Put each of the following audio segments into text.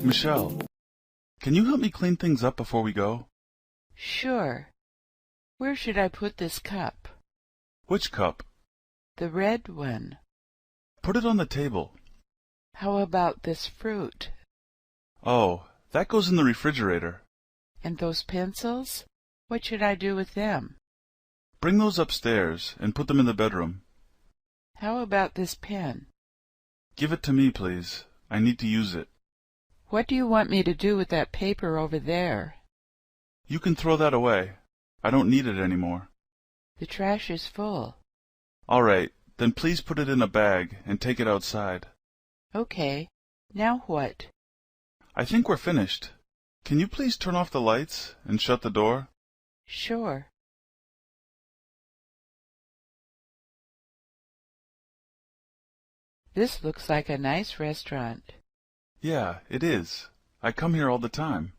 Michelle, can you help me clean things up before we go? Sure. Where should I put this cup? Which cup? The red one. Put it on the table. How about this fruit? Oh, that goes in the refrigerator. And those pencils? What should I do with them? Bring those upstairs and put them in the bedroom. How about this pen? Give it to me, please. I need to use it. What do you want me to do with that paper over there? You can throw that away. I don't need it anymore. The trash is full. All right, then please put it in a bag and take it outside. Okay. Now what? I think we're finished. Can you please turn off the lights and shut the door? Sure. This looks like a nice restaurant. Yeah, it is. I come here all the time.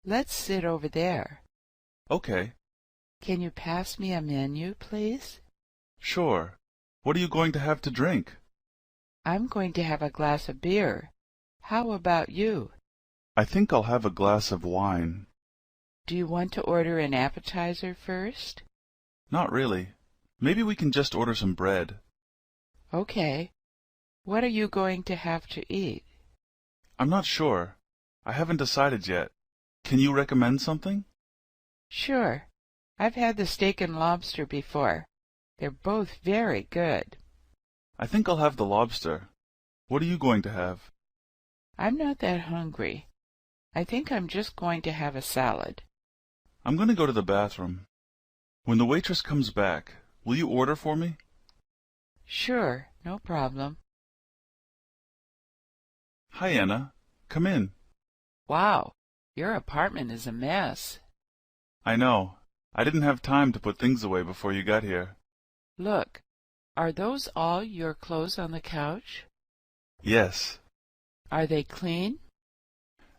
Let's sit over there. Okay. Can you pass me a menu, please? Sure. What are you going to have to drink? I'm going to have a glass of beer. How about you? I think I'll have a glass of wine. Do you want to order an appetizer first? Not really. Maybe we can just order some bread. Okay. What are you going to have to eat? I'm not sure. I haven't decided yet. Can you recommend something? Sure. I've had the steak and lobster before. They're both very good. I think I'll have the lobster. What are you going to have? I'm not that hungry. I think I'm just going to have a salad. I'm going to go to the bathroom. When the waitress comes back, will you order for me? Sure, no problem. Hi, Anna. Come in. Wow, your apartment is a mess. I know. I didn't have time to put things away before you got here. Look, are those all your clothes on the couch? Yes. Are they clean?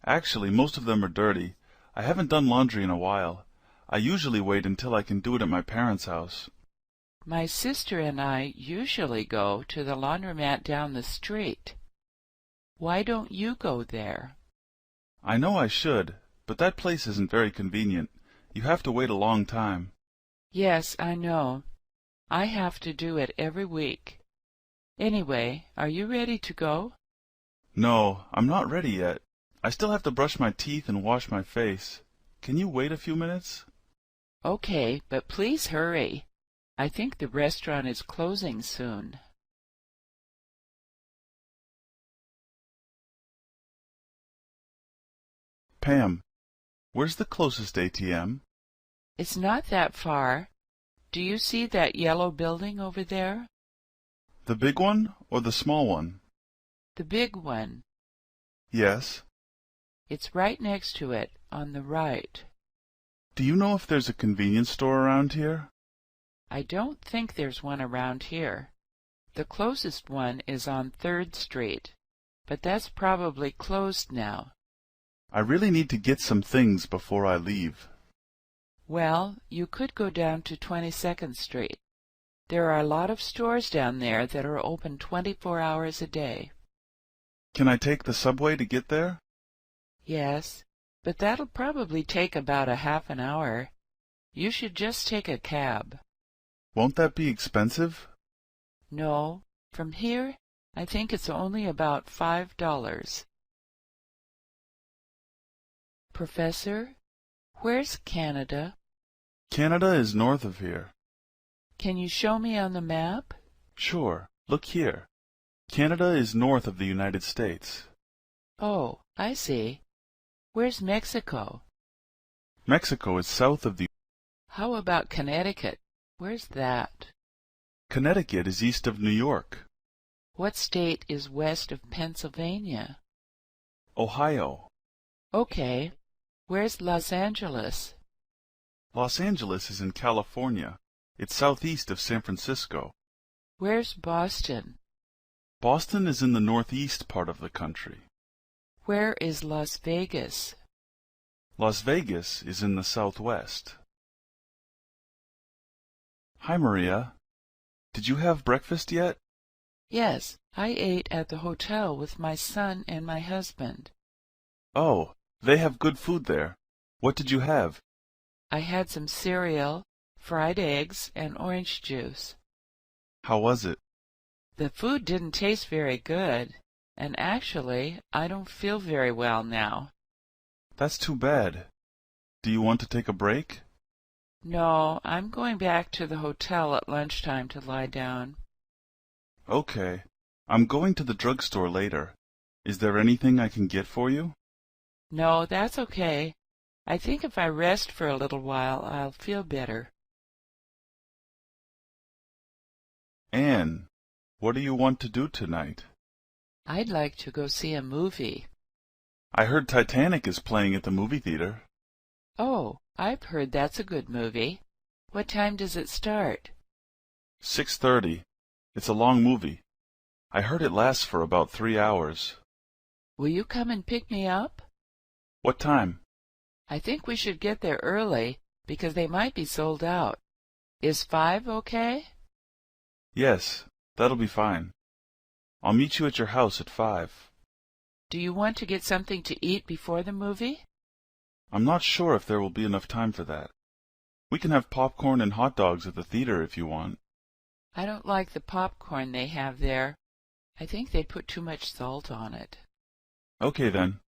Actually, most of them are dirty. I haven't done laundry in a while. I usually wait until I can do it at my parents' house. My sister and I usually go to the laundromat down the street. Why don't you go there? I know I should, but that place isn't very convenient. You have to wait a long time. Yes, I know. I have to do it every week. Anyway, are you ready to go? No, I'm not ready yet. I still have to brush my teeth and wash my face. Can you wait a few minutes? Okay, but please hurry. I think the restaurant is closing soon. Pam, where's the closest ATM? It's not that far. Do you see that yellow building over there? The big one or the small one? The big one. Yes. It's right next to it, on the right. Do you know if there's a convenience store around here? I don't think there's one around here. The closest one is on 3rd Street, but that's probably closed now. I really need to get some things before I leave. Well, you could go down to 22nd Street. There are a lot of stores down there that are open 24 hours a day. Can I take the subway to get there? Yes, but that'll probably take about a half an hour. You should just take a cab. Won't that be expensive? No, from here, I think it's only about $5. Professor, where's Canada? Canada is north of here. Can you show me on the map? Sure. Look here. Canada is north of the United States. Oh, I see. Where's Mexico? Mexico is south of the... How about Connecticut? Where's that? Connecticut is east of New York. What state is west of Pennsylvania? Ohio. Okay. Where's Los Angeles? Los Angeles is in California. It's southeast of San Francisco. Where's Boston? Boston is in the northeast part of the country. Where is Las Vegas? Las Vegas is in the southwest. Hi, Maria. Did you have breakfast yet? Yes, I ate at the hotel with my son and my husband. Oh, they have good food there. What did you have? I had some cereal, fried eggs, and orange juice. How was it? The food didn't taste very good, and actually, I don't feel very well now. That's too bad. Do you want to take a break? No, I'm going back to the hotel at lunchtime to lie down. Okay. I'm going to the drugstore later. Is there anything I can get for you? No, that's okay. I think if I rest for a little while, I'll feel better. Anne, what do you want to do tonight? I'd like to go see a movie. I heard Titanic is playing at the movie theater. Oh, I've heard that's a good movie. What time does it start? 6:30. It's a long movie. I heard it lasts for about 3 hours. Will you come and pick me up? What time? I think we should get there early because they might be sold out. Is 5 okay? Yes, that'll be fine. I'll meet you at your house at 5. Do you want to get something to eat before the movie? I'm not sure if there will be enough time for that. We can have popcorn and hot dogs at the theater if you want. I don't like the popcorn they have there. I think they put too much salt on it. Okay then.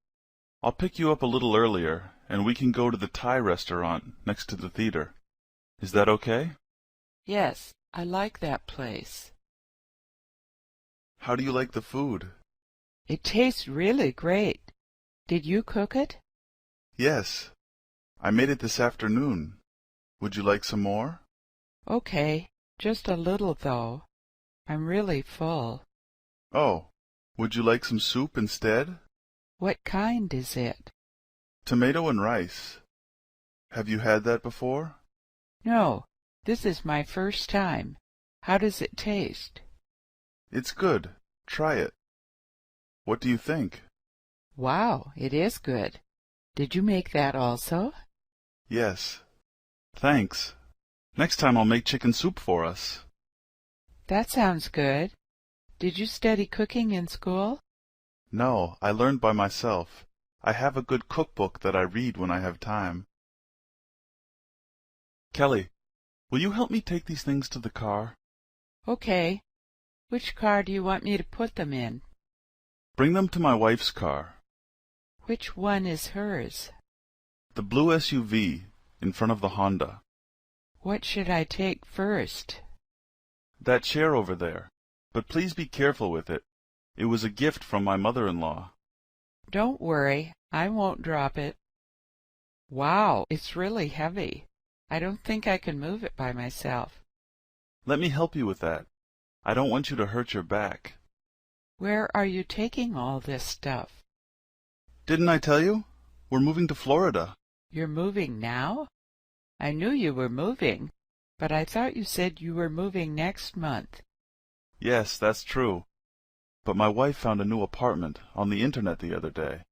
I'll pick you up a little earlier, and we can go to the Thai restaurant next to the theater. Is that okay? Yes, I like that place. How do you like the food? It tastes really great. Did you cook it? Yes. I made it this afternoon. Would you like some more? Okay, just a little though. I'm really full. Oh, would you like some soup instead? What kind is it? Tomato and rice. Have you had that before? No, this is my first time. How does it taste? It's good. Try it. What do you think? Wow, it is good. Did you make that also? Yes. Thanks. Next time I'll make chicken soup for us. That sounds good. Did you study cooking in school? No, I learned by myself. I have a good cookbook that I read when I have time. Kelly, will you help me take these things to the car? Okay. Which car do you want me to put them in? Bring them to my wife's car. Which one is hers? The blue SUV in front of the Honda. What should I take first? That chair over there. But please be careful with it. It was a gift from my mother-in-law. Don't worry, I won't drop it. Wow, it's really heavy. I don't think I can move it by myself. Let me help you with that. I don't want you to hurt your back. Where are you taking all this stuff? Didn't I tell you? We're moving to Florida. You're moving now? I knew you were moving, but I thought you said you were moving next month. Yes, that's true. But my wife found a new apartment on the internet the other day,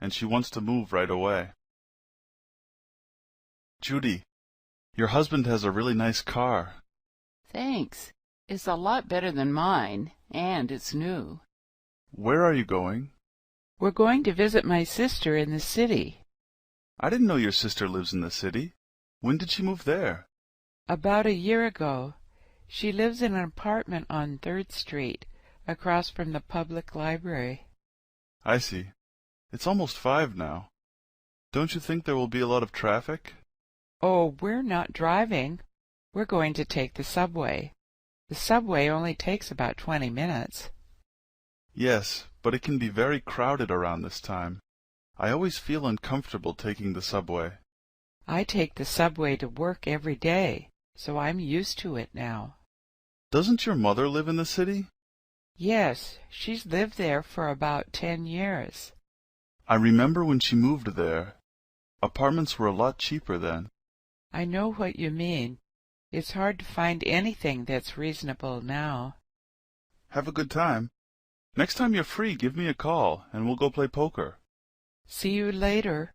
and she wants to move right away. Judy, your husband has a really nice car. Thanks. It's a lot better than mine, and it's new. Where are you going? We're going to visit my sister in the city. I didn't know your sister lives in the city. When did she move there? About a year ago. She lives in an apartment on 3rd Street, across from the public library. I see. It's almost 5 now. Don't you think there will be a lot of traffic? Oh, we're not driving. We're going to take the subway. The subway only takes about 20 minutes. Yes, but it can be very crowded around this time. I always feel uncomfortable taking the subway. I take the subway to work every day, so I'm used to it now. Doesn't your mother live in the city? Yes, she's lived there for about 10 years. I remember when she moved there. Apartments were a lot cheaper then. I know what you mean. It's hard to find anything that's reasonable now. Have a good time. Next time you're free, give me a call, and we'll go play poker. See you later.